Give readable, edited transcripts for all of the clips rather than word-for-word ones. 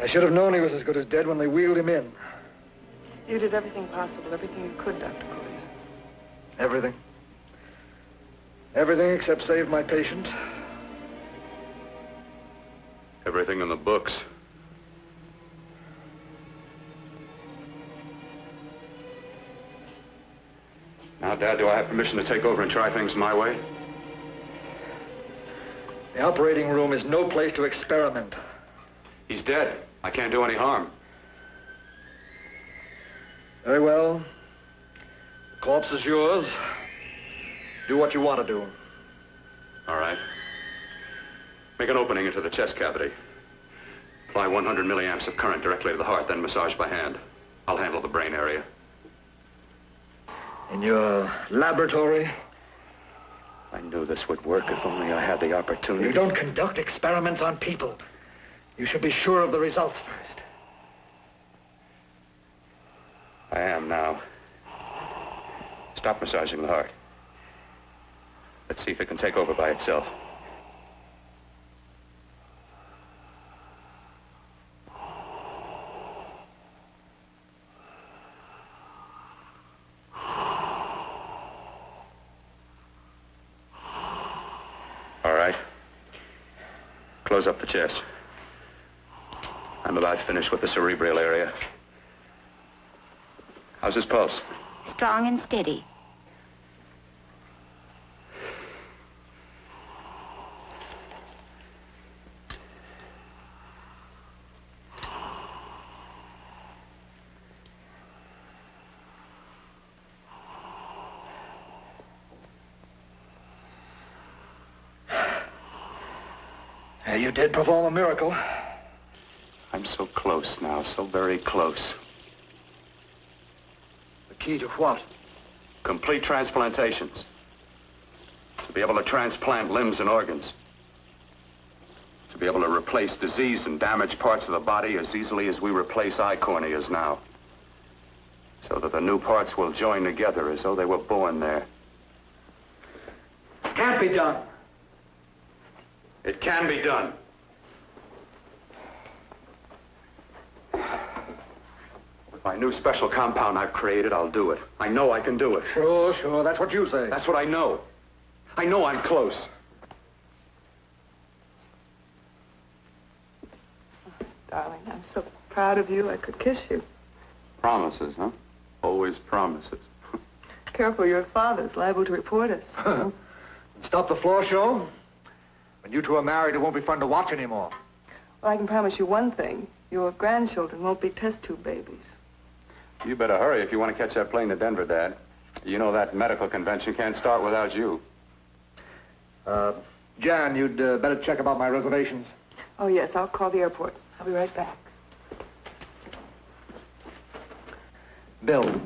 I should have known he was as good as dead when they wheeled him in. You did everything possible, everything you could, Dr. Corey. Everything. Everything except save my patient. Everything in the books. Now, Dad, do I have permission to take over and try things my way? The operating room is no place to experiment. He's dead. I can't do any harm. Very well. The corpse is yours. Do what you want to do. All right. Make an opening into the chest cavity. Apply 100 milliamps of current directly to the heart, then massage by hand. I'll handle the brain area. In your laboratory? I knew this would work if only I had the opportunity. You don't conduct experiments on people. You should be sure of the results first. I am now. Stop massaging the heart. Let's see if it can take over by itself. All right. Close up the chest. I'm about finished with the cerebral area. How's his pulse? Strong and steady. You did perform a miracle. I'm so close now, so very close. The key to what? Complete transplantations. To be able to transplant limbs and organs. To be able to replace diseased and damaged parts of the body as easily as we replace eye corneas now. So that the new parts will join together as though they were born there. Can't be done. It can be done. With my new special compound I've created, I'll do it. I know I can do it. Sure. That's what you say. That's what I know. I know I'm close. Darling, I'm so proud of you, I could kiss you. Promises, huh? Always promises. Careful, your father's liable to report us. Stop the floor show? When you two are married, it won't be fun to watch anymore. Well, I can promise you one thing. Your grandchildren won't be test tube babies. You better hurry if you want to catch that plane to Denver, Dad. You know that medical convention can't start without you. Jan, you'd better check about my reservations. Oh, yes, I'll call the airport. I'll be right back. Bill,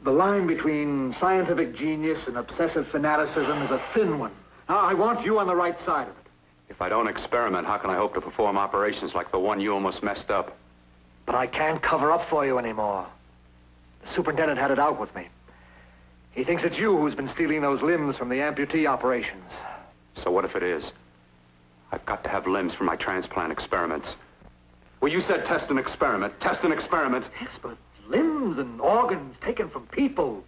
the line between scientific genius and obsessive fanaticism is a thin one. Now, I want you on the right side of it. If I don't experiment, how can I hope to perform operations like the one you almost messed up? But I can't cover up for you anymore. The superintendent had it out with me. He thinks it's you who's been stealing those limbs from the amputee operations. So what if it is? I've got to have limbs for my transplant experiments. Well, you said test and experiment. Test and experiment. Yes, but limbs and organs taken from people.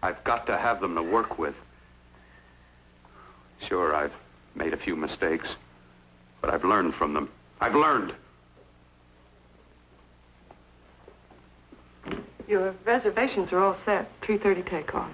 I've got to have them to work with. Sure, I've made a few mistakes, but I've learned from them. I've learned. Your reservations are all set. 3:30 takeoff.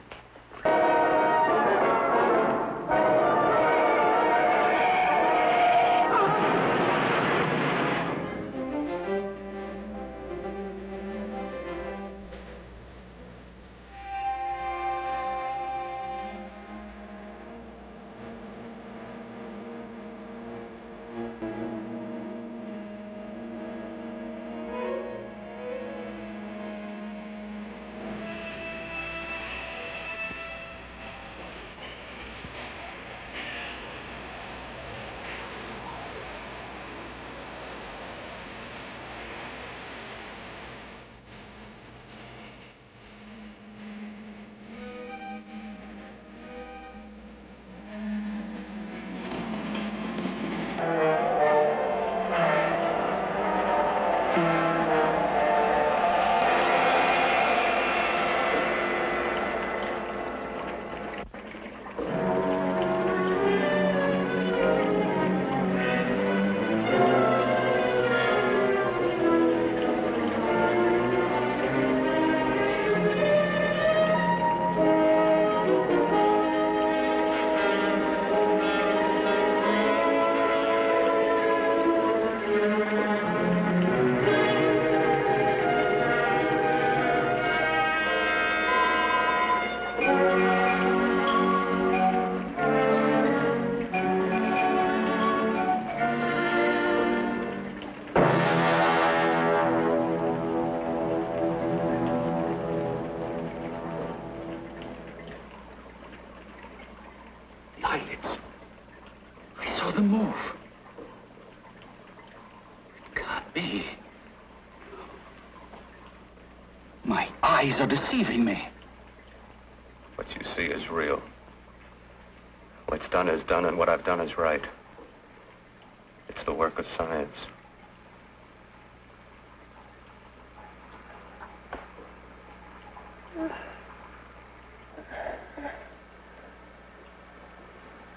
be? My eyes are deceiving me. What you see is real. What's done is done, and what I've done is right. It's the work of science.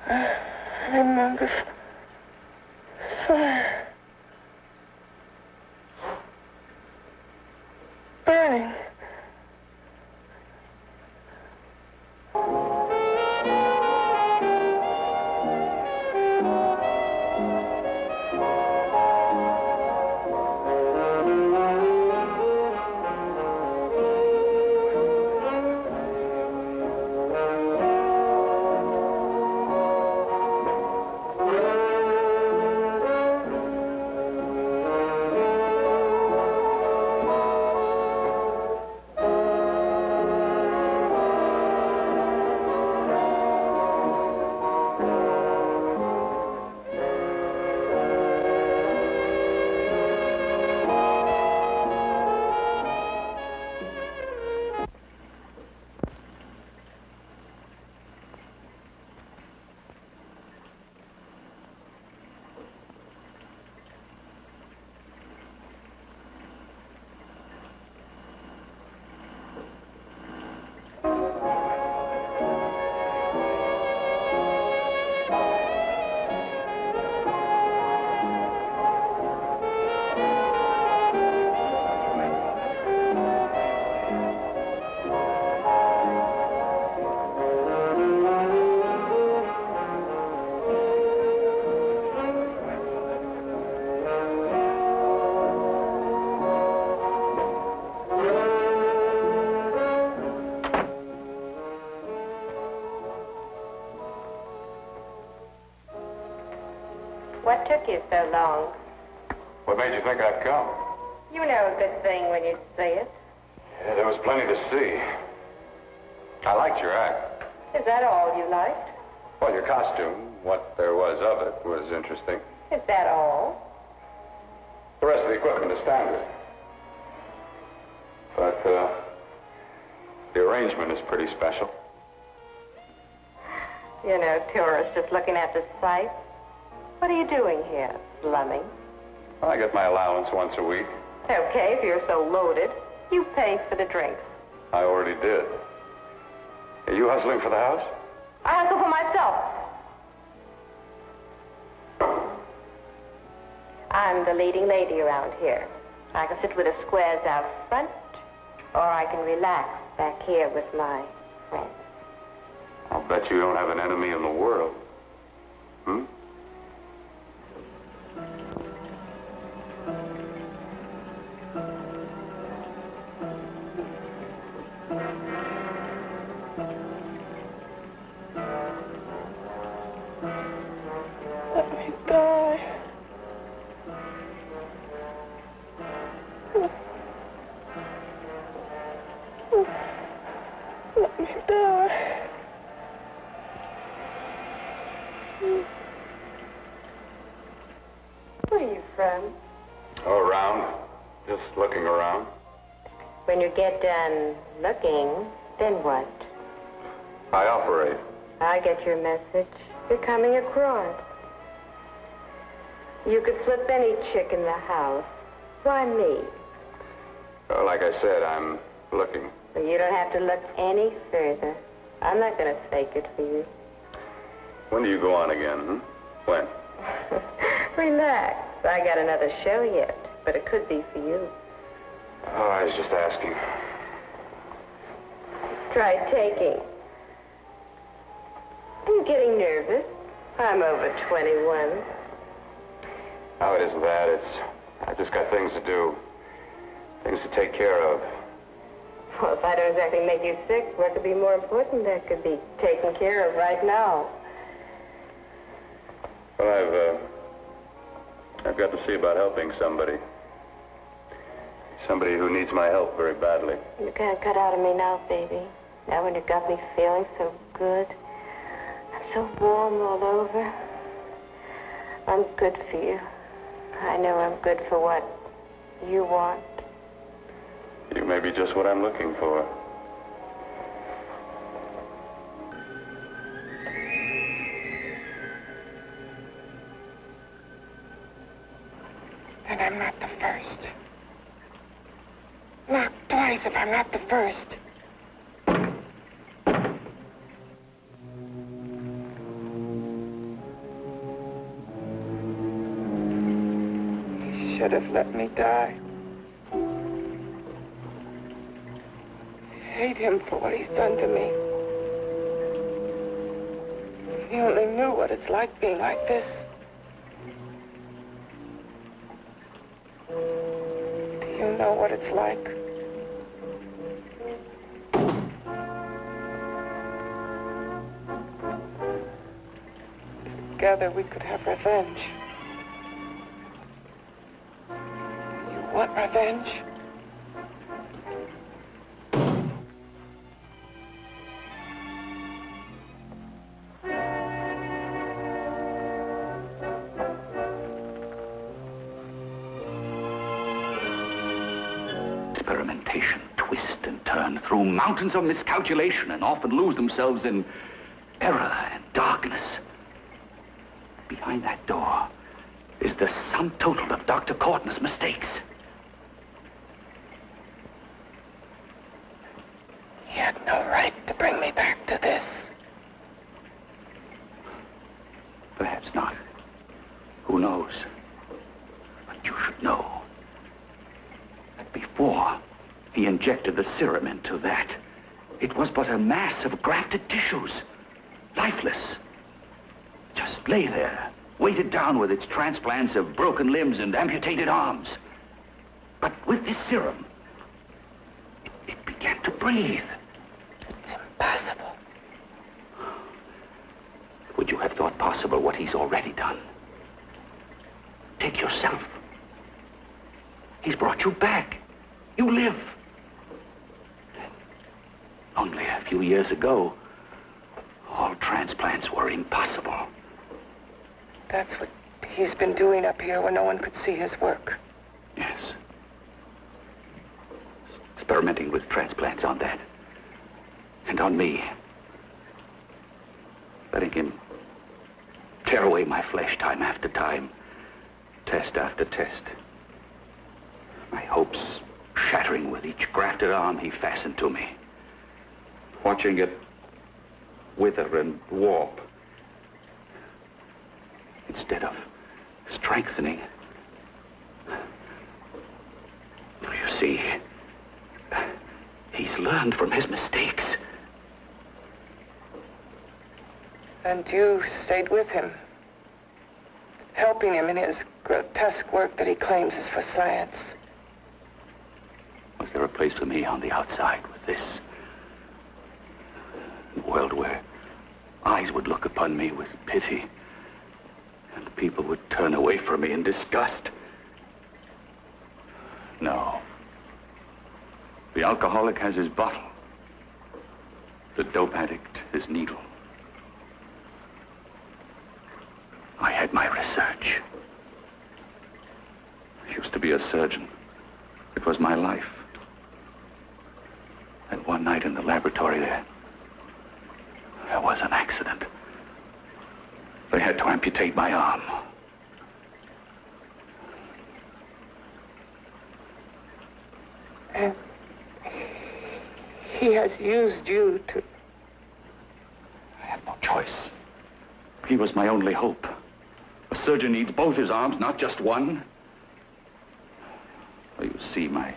I'm under fire. Burning. What took you so long? What made you think I'd come? You know a good thing when you see it. Yeah, there was plenty to see. I liked your act. Is that all you liked? Well, your costume, what there was of it, was interesting. Is that all? The rest of the equipment is standard. But, the arrangement is pretty special. You know, tourists just looking at the sights. What are you doing here, slumming? I get my allowance once a week. Okay, if you're so loaded, you pay for the drinks. I already did. Are you hustling for the house? I hustle for myself. I'm the leading lady around here. I can sit with the squares out front, or I can relax back here with my friends. I'll bet you don't have an enemy in the world. Hmm? Let me die. Let me die. Where are you from? Oh, around. Just looking around. When you get done looking, then what? I operate. I get your message. You're coming across. You could flip any chick in the house. Why me? Well, like I said, I'm looking. Well, you don't have to look any further. I'm not going to fake it for you. When do you go on again, hmm? When? Relax. I got another show yet, but it could be for you. Oh, I was just asking. Try taking. Are you getting nervous? I'm over 21. No, it isn't that. I've just got things to do. Things to take care of. Well, if I don't exactly make you sick, what could be more important that could be taken care of right now? Well, I've got to see about helping somebody. Somebody who needs my help very badly. You can't cut out of me now, baby. Now when you got me feeling so good. I'm so warm all over. I'm good for you. I know I'm good for what you want? You may be just what I'm looking for. Then I'm not the first. Knock twice if I'm not the first. He should have let me die. I hate him for what he's done to me. If he only knew what it's like being like this. Do you know what it's like? Together we could have revenge. You want revenge? Experimentation, twist and turn through mountains of miscalculation and often lose themselves in error and darkness. Behind that door is the sum total of Dr. Courtney's mistakes. He had no right to bring me back to this. Perhaps not. Who knows? But you should know that before he injected the serum into that, it was but a mass of grafted tissues, lifeless. Just lay there, weighted down with its transplants of broken limbs and amputated arms. But with this serum, it began to breathe. It's impossible. Would you have thought possible what he's already done? Take yourself. He's brought you back. You live. Only a few years ago, all transplants were impossible. That's what he's been doing up here where no one could see his work. Yes. Experimenting with transplants on that. And on me. Letting him tear away my flesh time after time. Test after test. My hopes shattering with each grafted arm he fastened to me. Watching it wither and warp. Instead of strengthening. You see, he's learned from his mistakes. And you stayed with him, helping him in his grotesque work that he claims is for science. Was there a place for me on the outside with this? A world where eyes would look upon me with pity, and people would turn away from me in disgust. No. The alcoholic has his bottle. The dope addict his needle. I had my research. I used to be a surgeon. It was my life. And one night in the laboratory there was an accident. They had to amputate my arm. And he has used you to... I had no choice. He was my only hope. A surgeon needs both his arms, not just one. Well, you see, my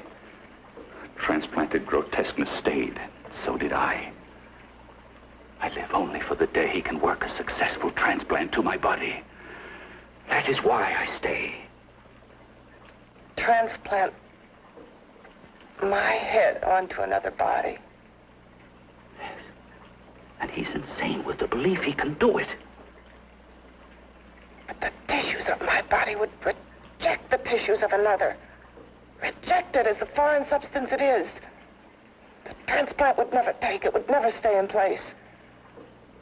transplanted grotesqueness stayed. So did I. I live only for the day he can work a successful transplant to my body. That is why I stay. Transplant my head onto another body. Yes. And he's insane with the belief he can do it. But the tissues of my body would reject the tissues of another. Reject it as the foreign substance it is. The transplant would never take it, would never stay in place.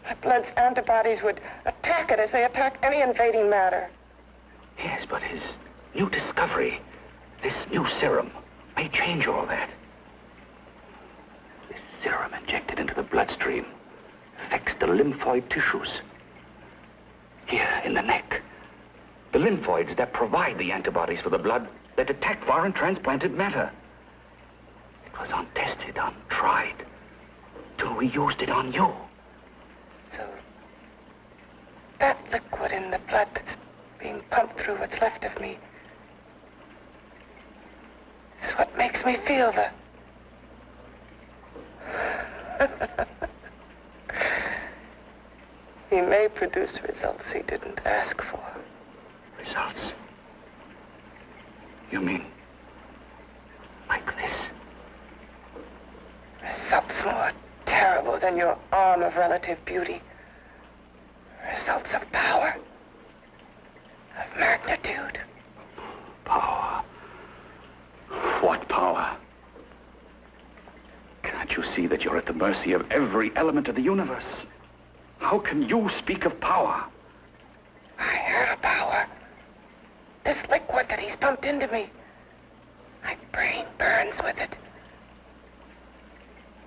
My blood's antibodies would attack it as they attack any invading matter. Yes, but his new discovery, This new serum may change all that. This serum injected into the bloodstream affects the lymphoid tissues. Here in the neck. The lymphoids that provide the antibodies for the blood that attack foreign transplanted matter. It was untested, untried, till we used it on you. So, that liquid in the blood that's being pumped through what's left of me is what makes me feel the... He may produce results he didn't ask for. Results? You mean like this? Results more terrible than your arm of relative beauty. Results of power. Of magnitude. Power? What power? Can't you see that you're at the mercy of every element of the universe? How can you speak of power? I heard of power. This liquid that he's pumped into me. My brain burns with it.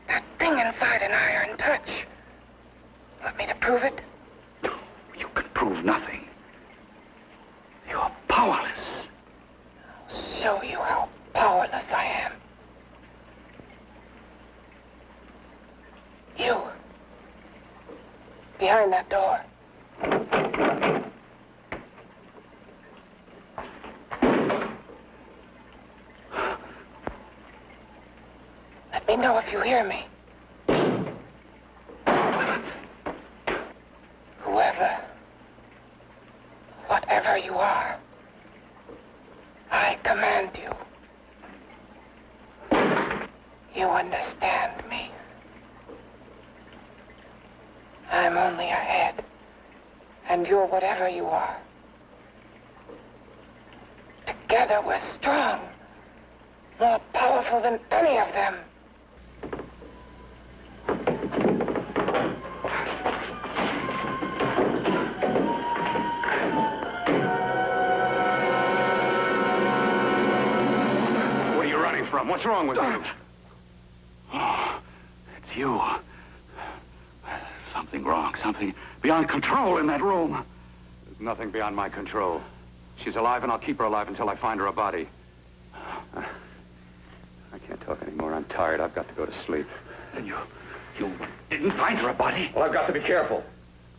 That thing inside an iron touch. Want me to prove it? You can prove nothing. You're powerless. I'll show you how powerless I am. You. Behind that door. Let me know if you hear me. Whoever, whatever you are, I command you. You understand me. I'm only a head, and you're whatever you are. Together we're strong, more powerful than any of them. What are you running from? What's wrong with you? Oh, it's you. Something wrong, something beyond control in that room. There's nothing beyond my control. She's alive, and I'll keep her alive until I find her a body. I can't talk anymore. I'm tired. I've got to go to sleep. Then you didn't find her a body? Well, I've got to be careful.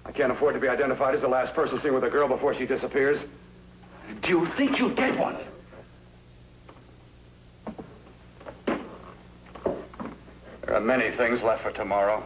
I can't afford to be identified as the last person seen with a girl before she disappears. Do you think you'll get one? There are many things left for tomorrow.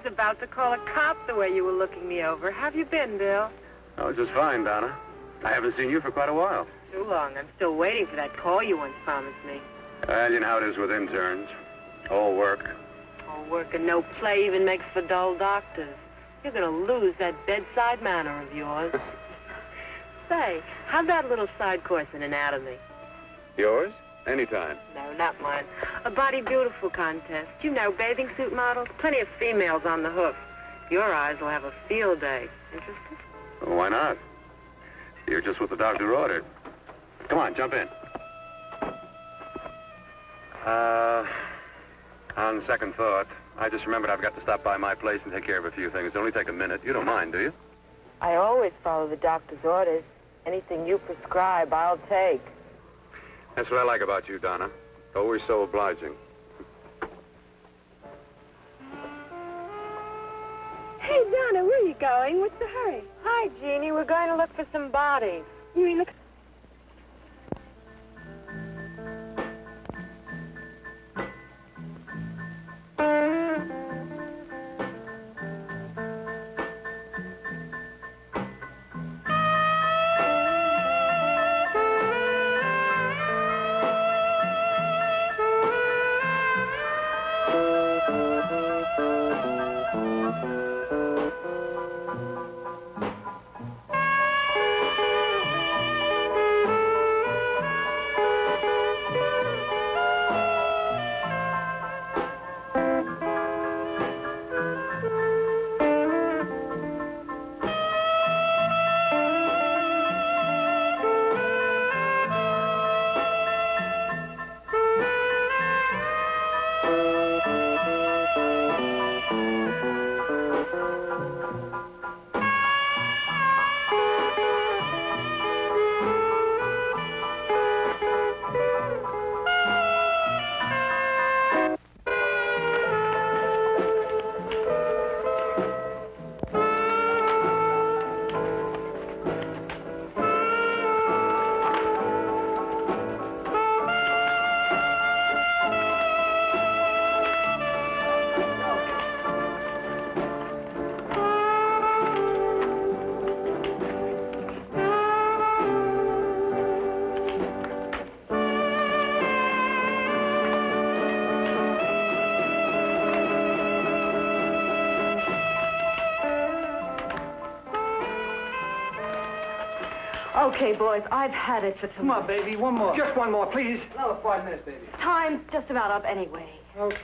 About to call a cop the way you were looking me over. How have you been, Bill? Oh, just fine, Donna. I haven't seen you for quite a while. Too long. I'm still waiting for that call you once promised me. Well, you know how it is with interns. All work. All work and no play even makes for dull doctors. You're going to lose that bedside manner of yours. Say, how'd that little side course in anatomy? Yours? Anytime. No, not mine. A Body Beautiful contest. You know, bathing suit models. Plenty of females on the hoof. Your eyes will have a field day. Interested? Well, why not? You're just what the doctor ordered. Come on, jump in. On second thought, I just remembered I've got to stop by my place and take care of a few things. It'll only take a minute. You don't mind, do you? I always follow the doctor's orders. Anything you prescribe, I'll take. That's what I like about you, Donna. Always so obliging. Hey, Donna, where are you going? What's the hurry? Hi, Jeannie. We're going to look for some bodies. You mean the... Okay, boys, I've had it for tonight. Come on, baby, one more. Just one more, please. Another 5 minutes, baby. Time's just about up anyway. Okay.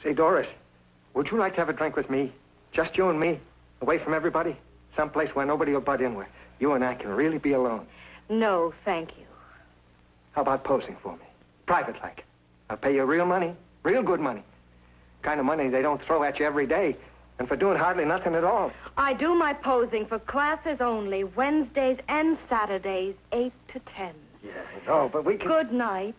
Say, Doris, would you like to have a drink with me? Just you and me, away from everybody? Someplace where nobody will butt in, where you and I can really be alone. No, thank you. How about posing for me? Private like. I'll pay you real money, real good money. Kind of money they don't throw at you every day, and for doing hardly nothing at all. I do my posing for classes only, Wednesdays and Saturdays, 8 to 10. Yeah, I know, but we can... Good night.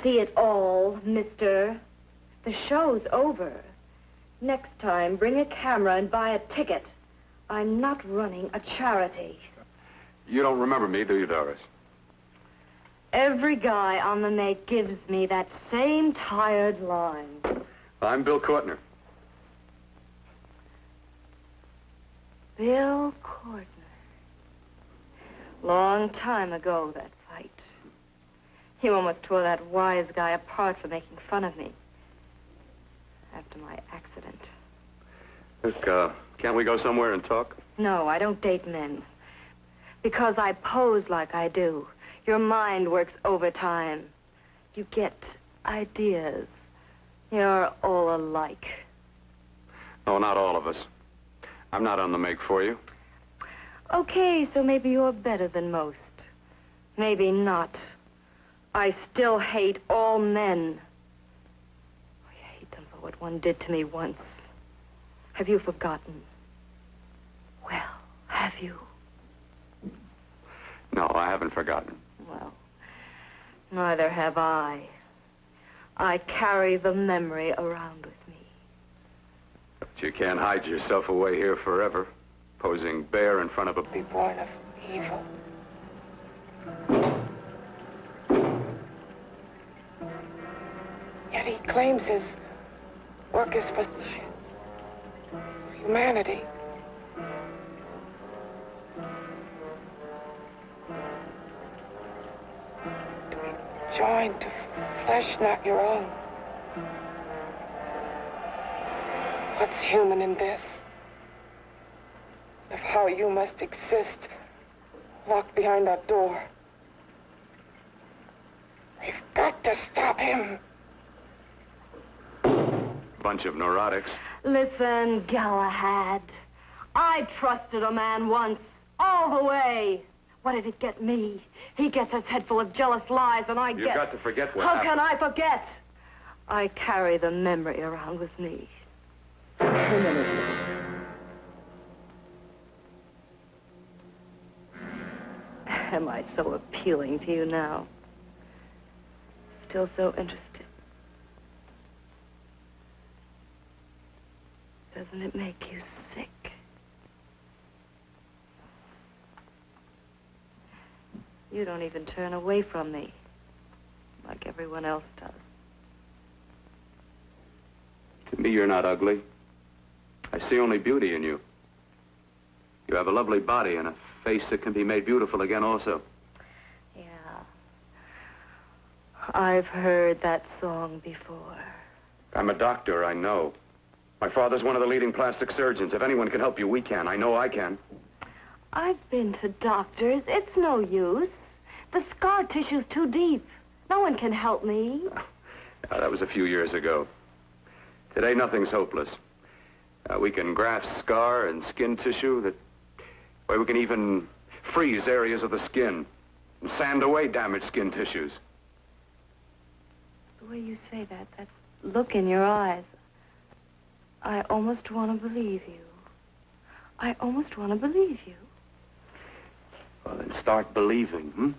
See it all, mister. The show's over. Next time, bring a camera and buy a ticket. I'm not running a charity. You don't remember me, do you, Doris? Every guy on the make gives me that same tired line. I'm Bill Courtner. Bill Courtner. Long time ago, that fight. You almost tore that wise guy apart for making fun of me. After my accident. Look, can't we go somewhere and talk? No, I don't date men. Because I pose like I do. Your mind works overtime. You get ideas. You're all alike. Oh, not all of us. I'm not on the make for you. Okay, so maybe you're better than most. Maybe not. I still hate all men. I hate them for what one did to me once. Have you forgotten? Well, have you? No, I haven't forgotten. Well, neither have I. I carry the memory around with me. But you can't hide yourself away here forever, posing bare in front of a... Be born of evil. Yet he claims his work is for science, for humanity. consigned to flesh not your own. What's human in this? Of how you must exist, locked behind that door. We've got to stop him. Bunch of neurotics. Listen, Galahad. I trusted a man once, all the way. What did it get me? He gets his head full of jealous lies, and I get... You've got to forget what How happened. can I forget? I carry the memory around with me. Am I so appealing to you now? Still so interested? Doesn't it make you sick? You don't even turn away from me, like everyone else does. To me, you're not ugly. I see only beauty in you. You have a lovely body and a face that can be made beautiful again also. Yeah. I've heard that song before. I'm a doctor, I know. My father's one of the leading plastic surgeons. If anyone can help you, we can. I know I can. I've been to doctors. It's no use. The scar tissue's too deep. No one can help me. That was a few years ago. Today, nothing's hopeless. We can graft scar and skin tissue that... Well, we can even freeze areas of the skin and sand away damaged skin tissues. The way you say that look in your eyes, I almost want to believe you. I almost want to believe you. Well, then start believing, hmm?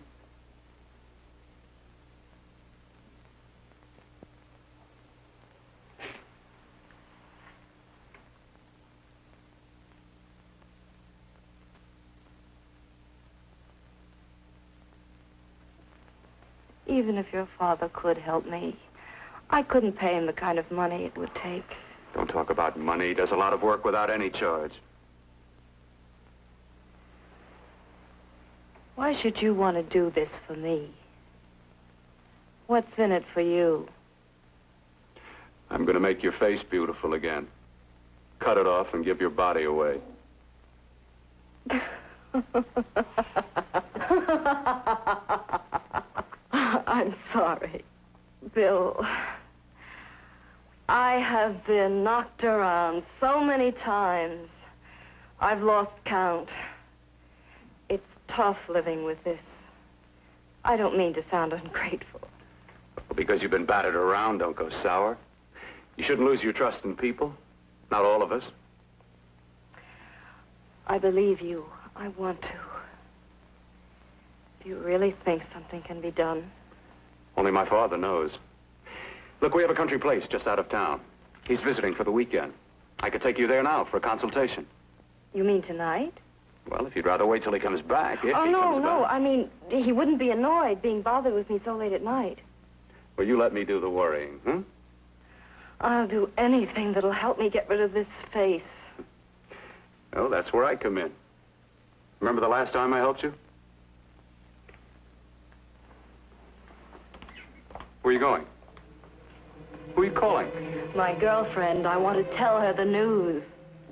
Even if your father could help me, I couldn't pay him the kind of money it would take. Don't talk about money. He does a lot of work without any charge. Why should you want to do this for me? What's in it for you? I'm going to make your face beautiful again. Cut it off and give your body away. I'm sorry, Bill. I have been knocked around so many times. I've lost count. It's tough living with this. I don't mean to sound ungrateful. Because you've been battered around, don't go sour. You shouldn't lose your trust in people. Not all of us. I believe you. I want to. Do you really think something can be done? Only my father knows. Look, we have a country place just out of town. He's visiting for the weekend. I could take you there now for a consultation. You mean tonight? Well, if you'd rather wait till he comes back, if Oh, he comes no. back. I mean, he wouldn't be annoyed being bothered with me so late at night. Well, you let me do the worrying, hmm? I'll do anything that'll help me get rid of this face. Oh, that's where I come in. Remember the last time I helped you? Where are you going? Who are you calling? My girlfriend. I want to tell her the news.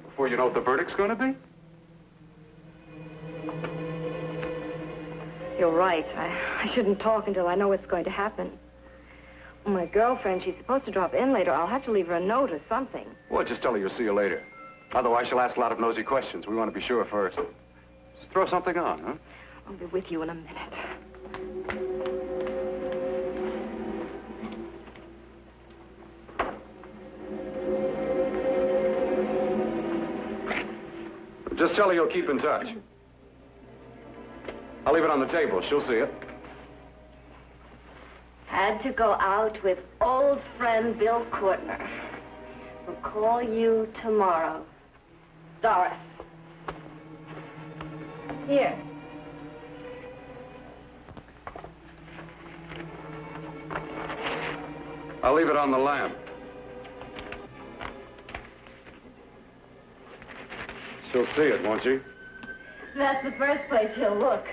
Before you know what the verdict's going to be? You're right. I shouldn't talk until I know what's going to happen. My girlfriend, she's supposed to drop in later. I'll have to leave her a note or something. Well, just tell her you'll see you later. Otherwise, she'll ask a lot of nosy questions. We want to be sure first. Just throw something on, huh? I'll be with you in a minute. Just tell her you'll keep in touch. I'll leave it on the table. She'll see it. Had to go out with old friend Bill Courtner. We'll call you tomorrow. Doris. Here. I'll leave it on the lamp. She'll see it, won't she? That's the first place she'll look.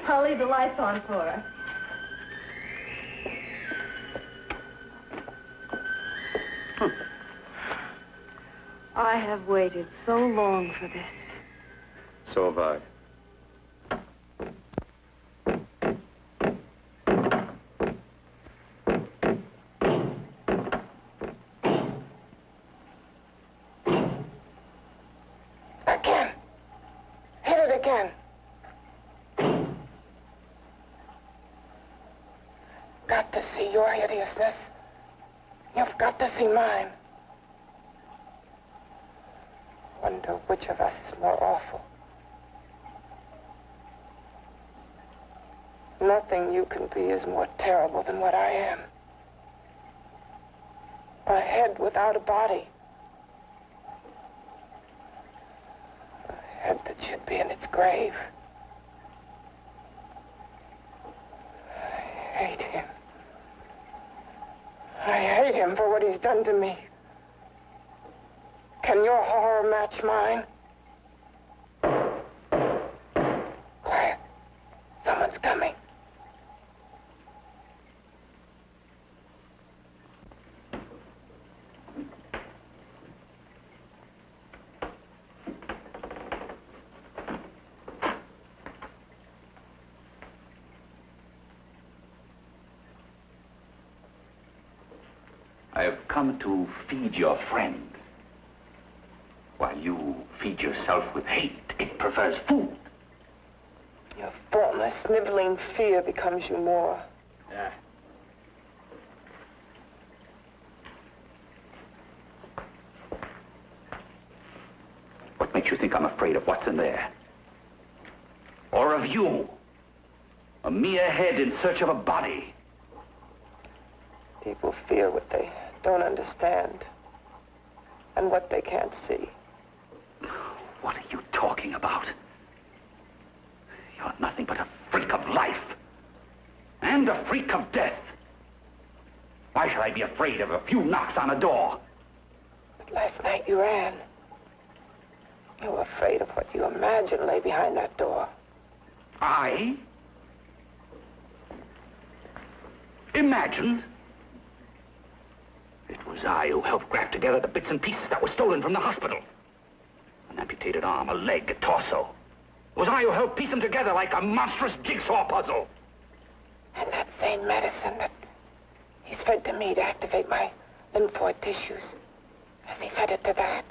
I'll leave the lights on for her. I have waited so long for this. So have I. Again. Hit it again. Got to see your hideousness. You've got to see mine. Wonder which of us is more awful. Nothing you can be is more terrible than what I am. A head without a body. A head that should be in its grave. I hate him. I hate him for what he's done to me. Can your horror match mine? Quiet. Someone's coming. I have come to feed your friend. While you feed yourself with hate, it prefers food. Your formless, sniveling fear becomes you more. Yeah. What makes you think I'm afraid of what's in there? Or of you? A mere head in search of a body. People fear what they don't understand and what they can't see. What are you talking about? You're nothing but a freak of life. And a freak of death. Why should I be afraid of a few knocks on a door? But last night you ran. You were afraid of what you imagined lay behind that door. I? Imagined? It was I who helped graft together the bits and pieces that were stolen from the hospital. An amputated arm, a leg, a torso. It was I who helped piece them together like a monstrous jigsaw puzzle. And that same medicine that he's fed to me to activate my lymphoid tissues. Has he fed it to that?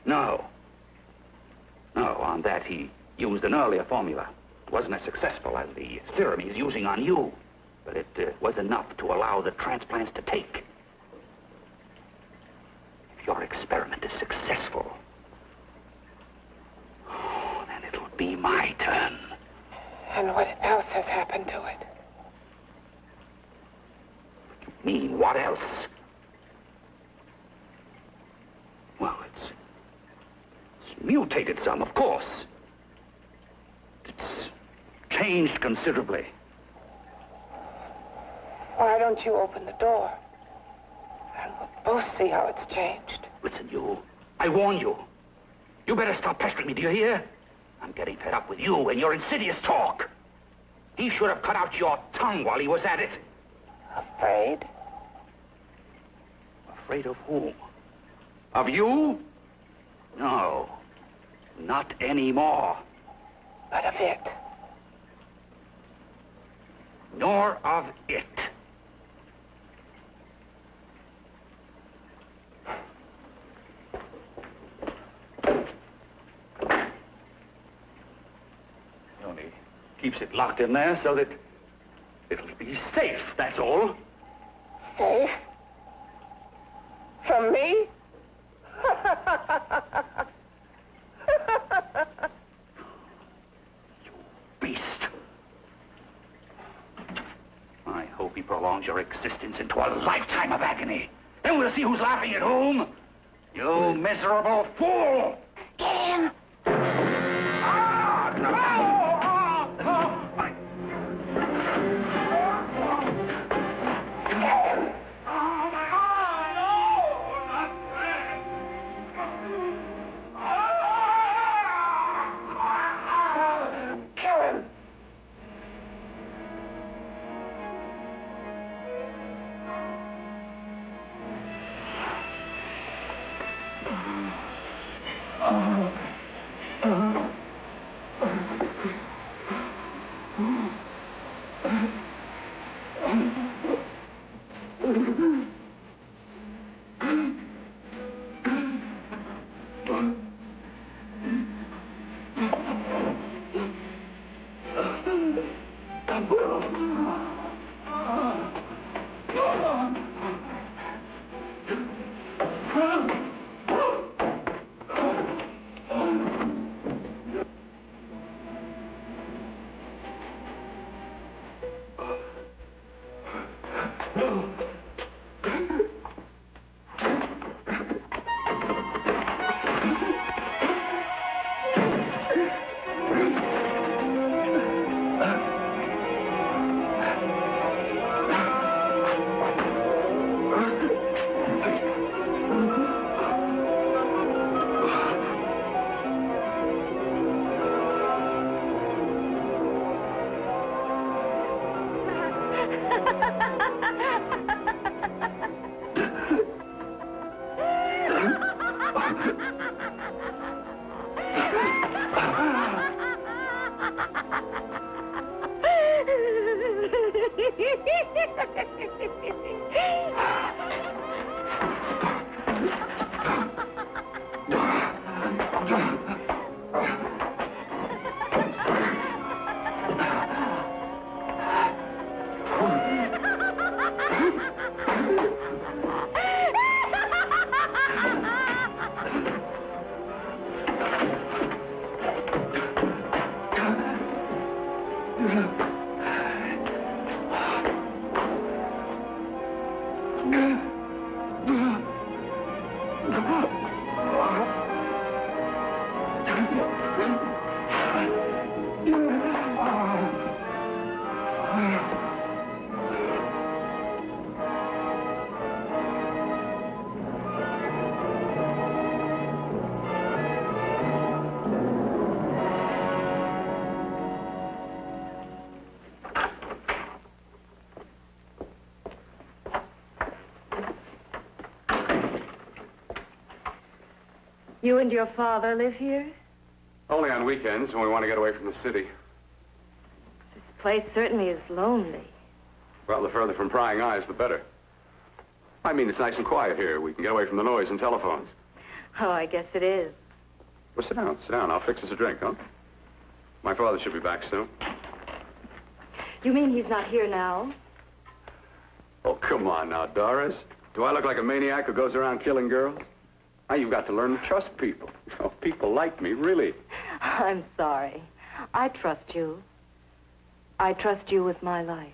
No. No, on that he used an earlier formula. It wasn't as successful as the serum he's using on you. But it was enough to allow the transplants to take. If your experiment is successful, then it'll be my turn. And what else has happened to it? You mean, what else? Well, it's mutated some, of course. It's changed considerably. Why don't you open the door? And we'll both see how it's changed. Listen, you. I warn you. You better stop pestering me, do you hear? I'm getting fed up with you and your insidious talk. He should have cut out your tongue while he was at it. Afraid? Afraid of whom? Of you? No. Not anymore. But of it. Nor of it. He only keeps it locked in there so that it'll be safe, that's all. Safe? From me? You beast. I hope he prolongs your existence into a lifetime of agony. Then we'll see who's laughing at whom. You miserable fool! Get him! Ah, no! You and your father live here? Only on weekends when we want to get away from the city. This place certainly is lonely. Well, the further from prying eyes, the better. I mean, it's nice and quiet here. We can get away from the noise and telephones. Oh, I guess it is. Well, sit down, sit down. I'll fix us a drink, huh? My father should be back soon. You mean he's not here now? Oh, come on now, Doris. Do I look like a maniac who goes around killing girls? Now, you've got to learn to trust people. Oh, people like me, really. I'm sorry. I trust you. I trust you with my life.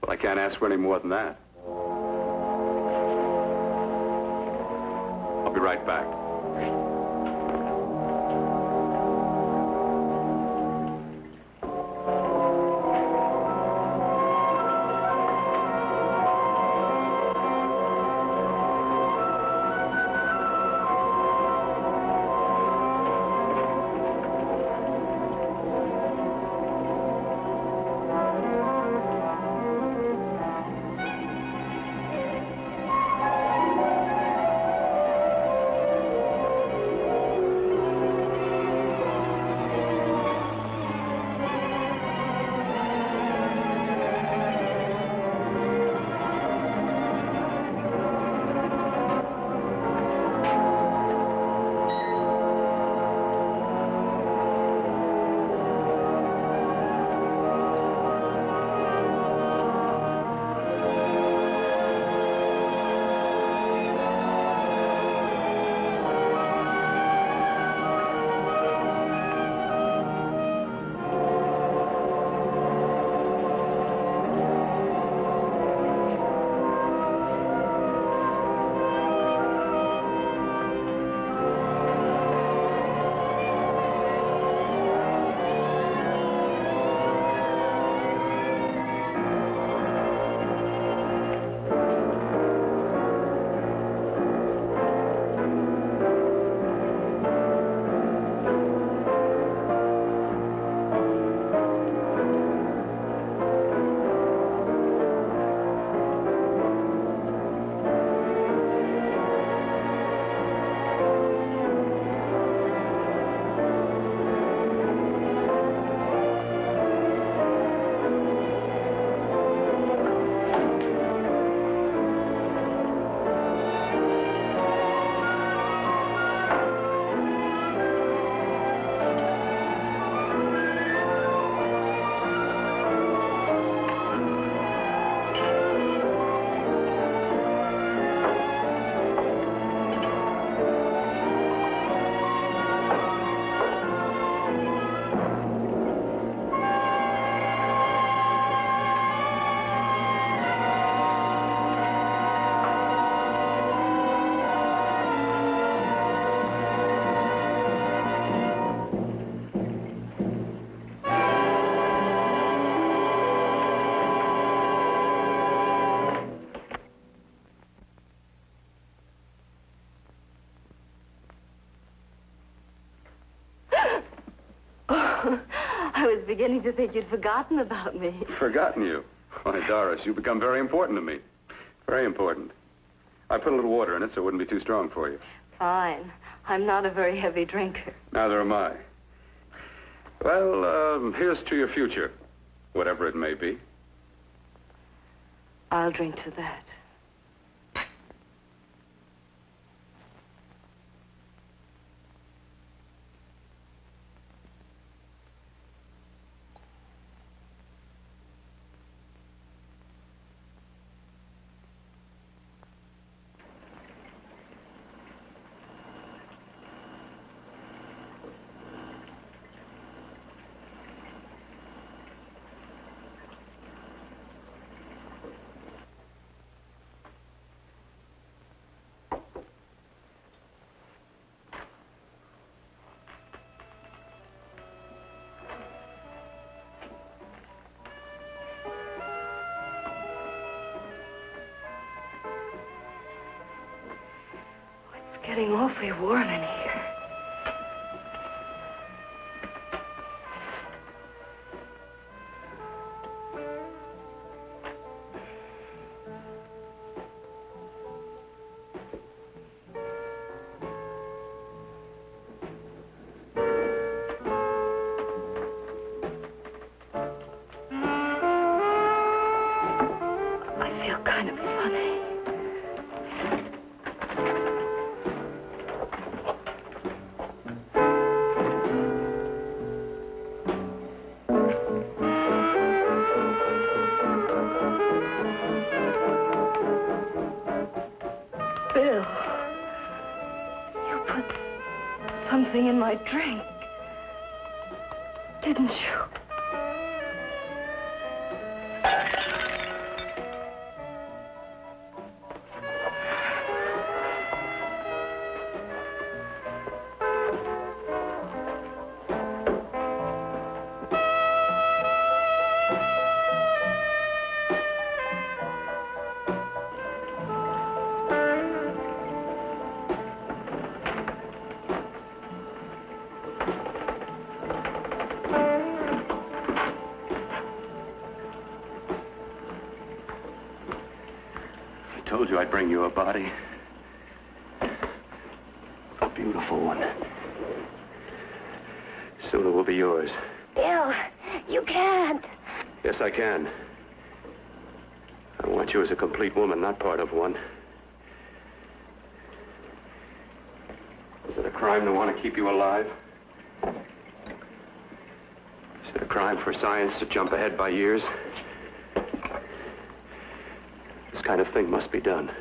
Well, I can't ask for any more than that. I'll be right back. I was beginning to think you'd forgotten about me. Forgotten you? Why, Doris, you've become very important to me. Very important. I put a little water in it so it wouldn't be too strong for you. Fine. I'm not a very heavy drinker. Neither am I. Well, here's to your future, whatever it may be. I'll drink to that. getting awfully warm in here. I feel kind of funny. Bill, you put something in my drink, didn't you? I told you I'd bring you a body. A beautiful one. Soon it will be yours. Bill, you can't. Yes, I can. I want you as a complete woman, not part of one. Is it a crime to want to keep you alive? Is it a crime for science to jump ahead by years? This kind of thing must be done.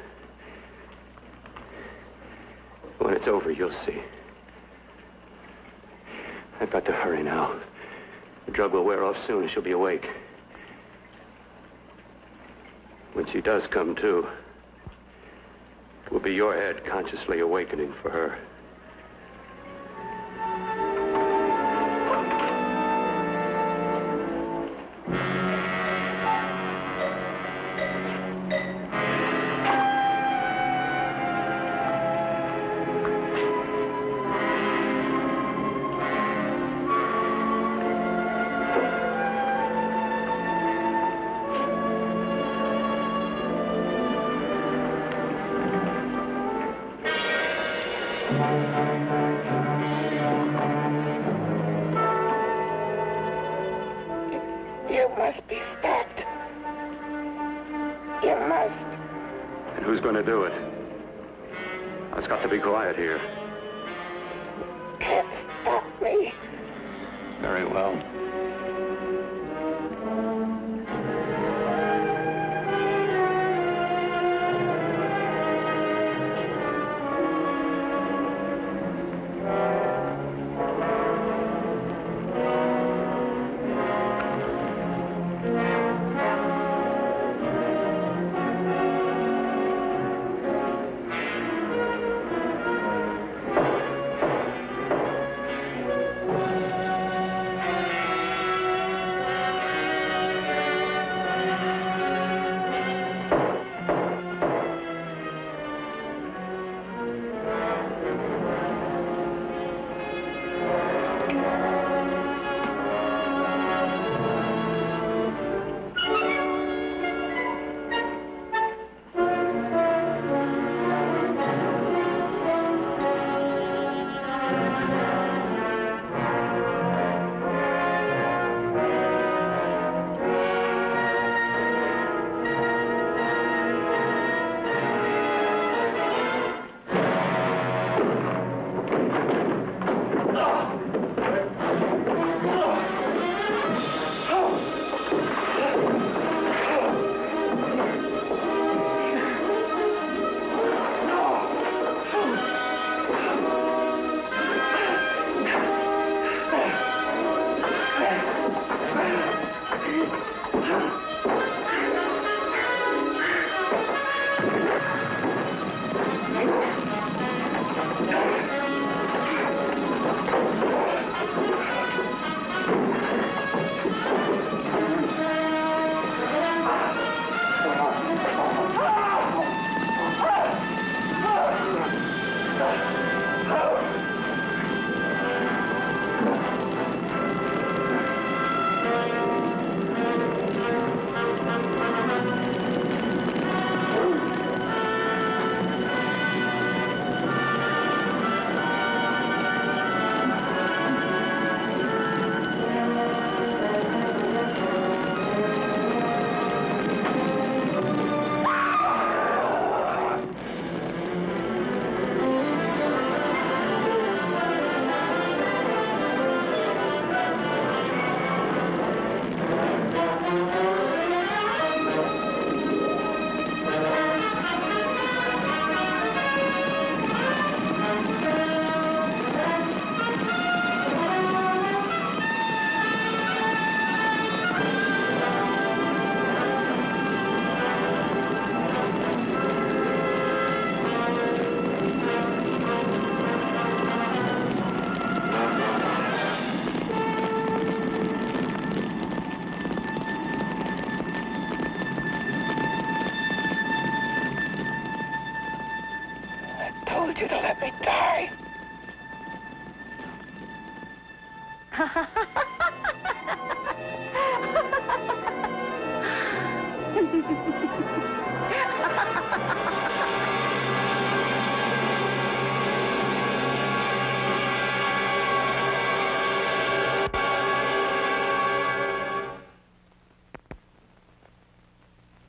When it's over, you'll see. I've got to hurry now. The drug will wear off soon and she'll be awake. When she does come to, it will be your head consciously awakening for her. You must be stopped. You must. And who's going to do it? It's got to be quiet here. Can't stop me. Very well.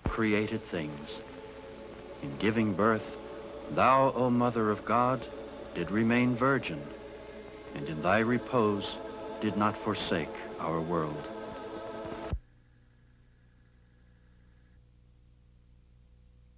Created things. In giving birth, thou, O Mother of God, did remain virgin, and in thy repose did not forsake our world.